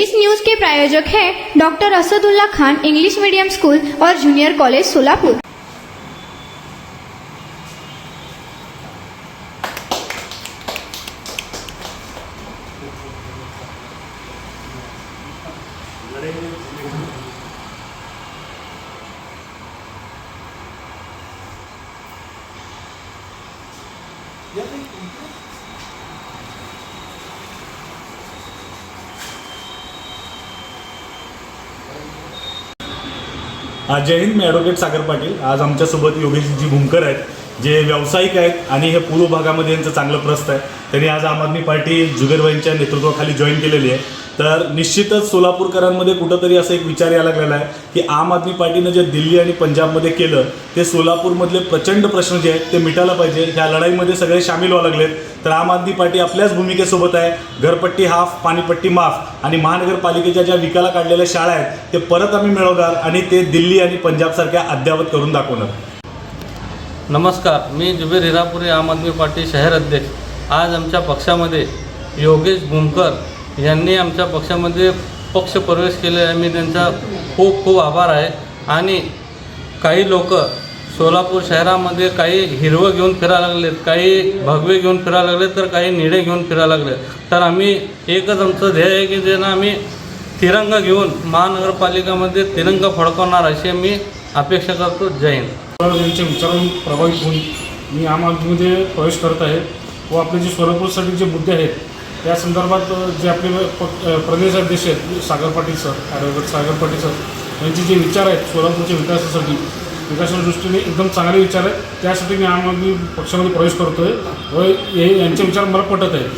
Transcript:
इस news के प्रायोजक हैं doctor Asadullah Khan English medium school और जूनियर कॉलेज सोलापुर। जय हिंद। मी ॲडव्होकेट सागर पाटील। आज आमच्यासोबत योगेशजी भूमकर आहेत, जे व्यावसायिक आहेत आणि हे पूर्व भागामध्ये यांचं चांगलं प्रस्थ आहे। त्यांनी आज आम आदमी पार्टी जुगरबाईंच्या नेतृत्वाखाली जॉईन केलेली आहे। तर निश्चितच सोलापूरकरांमध्ये कुठंतरी असं एक विचार यायला लागलेला आहे की आम आदमी पार्टीनं जे दिल्ली आणि पंजाबमध्ये केलं ते सोलापूरमधले प्रचंड प्रश्न जे आहेत ते मिटायला पाहिजे। ह्या लढाईमध्ये सगळे सामील व्हायला लागलेत। तर आम आदमी पार्टी आपल्याच भूमिकेसोबत आहे। घरपट्टी हाफ, पाणीपट्टी माफ आणि महानगरपालिकेच्या ज्या विकायला काढलेल्या शाळा आहेत ते परत आम्ही मिळवणार आणि ते दिल्ली आणि पंजाबसारख्या अद्ययावत करून दाखवणार। नमस्कार, मी जुबेर हिरापुरे, आम आदमी पार्टी शहर अध्यक्ष। आज आमच्या पक्षामध्ये योगेश भूमकर यांनी आमच्या पक्षामध्ये पक्ष प्रवेश केले आहे। मी त्यांचा खूप खूप आभार आहे। आणि काही लोक सोलापूर शहरामध्ये काही हिरवं घेऊन फिरायला लागलेत, काही भगवे घेऊन फिरायला लागलेत, तर काही निळे घेऊन फिरायला लागलेत। तर आम्ही एकच आमचं ध्येय आहे की ज्यांना आम्ही तिरंगा घेऊन महानगरपालिकामध्ये तिरंगा फडकवणार अशी मी अपेक्षा करतो। जय हिंद। यांच्या विचारांनी प्रभावित होऊन मी आम आदमीमध्ये प्रवेश करत आहे व आपले जे सोलापूरसाठी जे मुद्दे आहेत त्या संदर्भात जे आपले प्रदेश अध्यक्ष आहेत Sagar Patil sir, advocate Sagar Patil sir यांचे जे विचार आहेत सोलापूरच्या विकासाच्या दृष्टीने एकदम चांगले विचार आहेत। त्यासाठी मी आम आदमी पक्षामध्ये प्रवेश करतो आहे व यांचे विचार मला पटत आहेत।